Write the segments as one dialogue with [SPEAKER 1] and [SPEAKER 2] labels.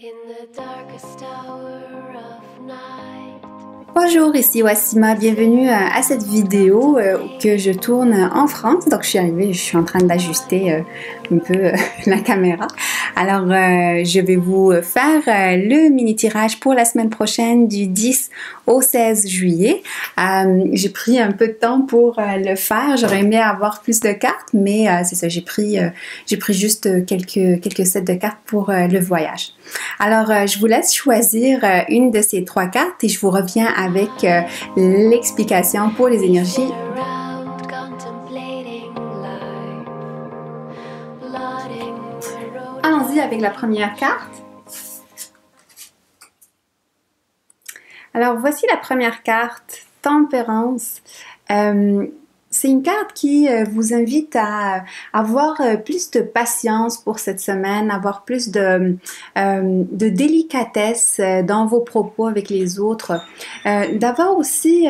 [SPEAKER 1] In the darkest hour of night.
[SPEAKER 2] Bonjour, ici Wassima, bienvenue à cette vidéo que je tourne en France. Donc je suis arrivée, je suis en train d'ajuster un peu la caméra. Alors je vais vous faire le mini tirage pour la semaine prochaine du 10 au 16 juillet. J'ai pris un peu de temps pour le faire, j'aurais aimé avoir plus de cartes, mais c'est ça, j'ai pris juste quelques sets de cartes pour le voyage. Alors je vous laisse choisir une de ces trois cartes et je vous reviens avec l'explication pour les énergies. Allons-y avec la première carte. Alors voici la première carte, Tempérance. C'est une carte qui vous invite à avoir plus de patience pour cette semaine, avoir plus de délicatesse dans vos propos avec les autres, d'avoir aussi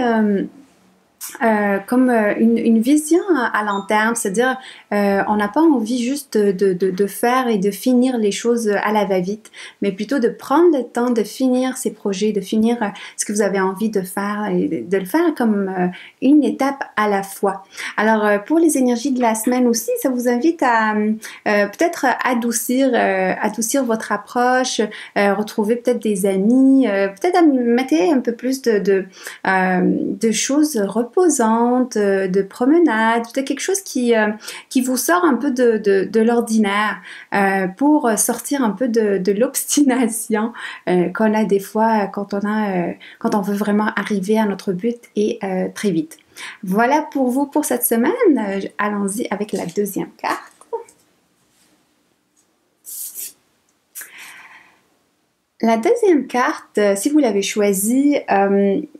[SPEAKER 2] comme une vision à long terme, c'est-à-dire on n'a pas envie juste de faire et de finir les choses à la va-vite, mais plutôt de prendre le temps de finir ces projets, de finir ce que vous avez envie de faire et de le faire comme une étape à la fois. Alors pour les énergies de la semaine aussi, ça vous invite à peut-être adoucir votre approche, retrouver peut-être des amis, peut-être à mettre un peu plus de choses reposantes, de promenade, peut-être quelque chose qui vous sort un peu de l'ordinaire pour sortir un peu de l'obstination qu'on a des fois quand on veut vraiment arriver à notre but et très vite. Voilà pour vous pour cette semaine. Allons-y avec la deuxième carte. La deuxième carte, si vous l'avez choisie,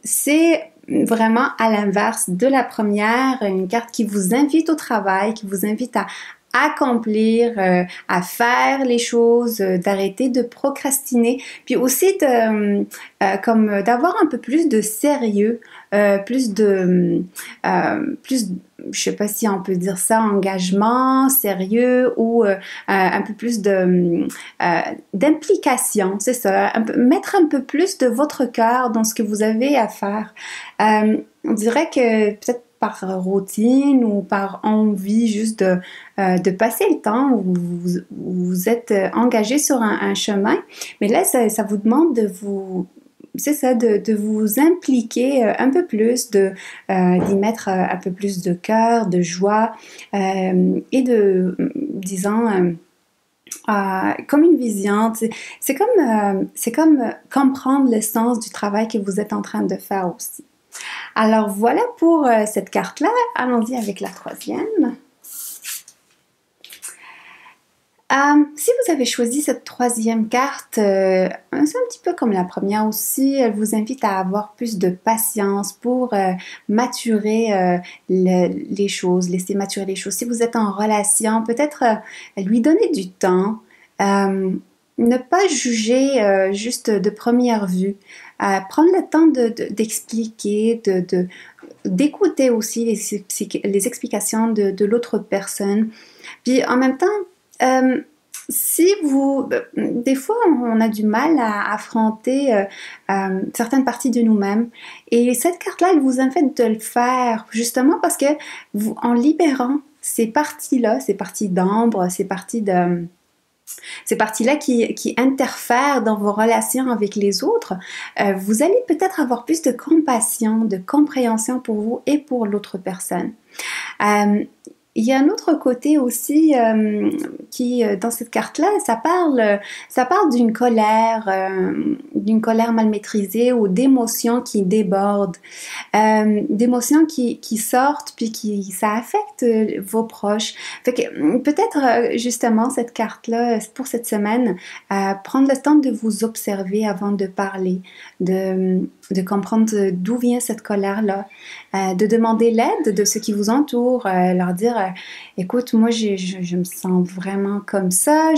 [SPEAKER 2] c'est vraiment à l'inverse de la première, une carte qui vous invite au travail, qui vous invite à accomplir, à faire les choses, d'arrêter de procrastiner, puis aussi comme d'avoir un peu plus de sérieux, plus, je sais pas si on peut dire ça, engagement, sérieux ou un peu plus d'implication, c'est ça, mettre un peu plus de votre cœur dans ce que vous avez à faire. On dirait que peut-être par routine ou par envie juste de passer le temps où vous êtes engagé sur un chemin, mais là ça vous demande de vous impliquer un peu plus, d'y mettre un peu plus de cœur, de joie et disons comme une vision. C'est comme comprendre le sens du travail que vous êtes en train de faire aussi. Alors voilà pour cette carte-là. Allons-y avec la troisième. Si vous avez choisi cette troisième carte, c'est un petit peu comme la première aussi, elle vous invite à avoir plus de patience pour maturer les choses, laisser maturer les choses. Si vous êtes en relation, peut-être lui donner du temps, ne pas juger juste de première vue, prendre le temps d'expliquer, d'écouter aussi les explications de l'autre personne. Puis en même temps, des fois on a du mal à affronter certaines parties de nous-mêmes et cette carte-là, elle vous invite de le faire justement parce que en libérant ces parties-là, ces parties d'ombre, ces parties-là qui interfèrent dans vos relations avec les autres, vous allez peut-être avoir plus de compassion, de compréhension pour vous et pour l'autre personne. Il y a un autre côté aussi qui, dans cette carte-là, ça parle d'une colère mal maîtrisée ou d'émotions qui débordent, d'émotions qui sortent puis ça affecte vos proches. Fait que peut-être justement cette carte-là pour cette semaine, prendre le temps de vous observer avant de parler, de comprendre d'où vient cette colère-là, de demander l'aide de ceux qui vous entourent, leur dire écoute, moi, je me sens vraiment comme ça,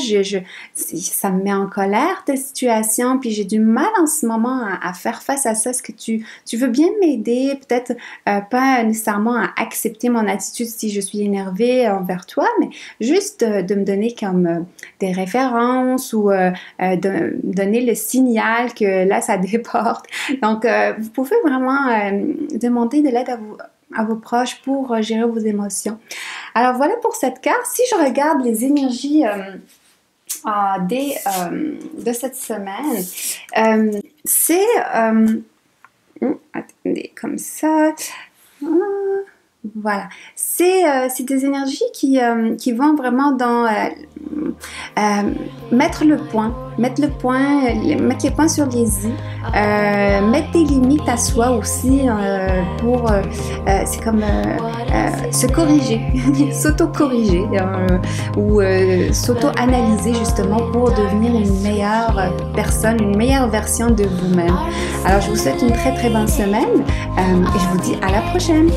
[SPEAKER 2] ça me met en colère, ta situation, puis j'ai du mal en ce moment à faire face à ça. Est-ce que tu veux bien m'aider, peut-être pas nécessairement à accepter mon attitude si je suis énervée envers toi, mais juste de me donner comme des références ou de donner le signal que là, ça déborde. Donc, vous pouvez vraiment demander de l'aide à vos proches pour gérer vos émotions. Alors, voilà pour cette carte. Si je regarde les énergies de cette semaine, c'est... attendez, comme ça... Voilà, c'est des énergies qui vont vraiment dans mettre les points sur les i, mettre des limites à soi aussi pour c'est comme se corriger, s'auto-corriger ou s'auto-analyser justement pour devenir une meilleure personne, une meilleure version de vous-même. Alors je vous souhaite une très très bonne semaine et je vous dis à la prochaine.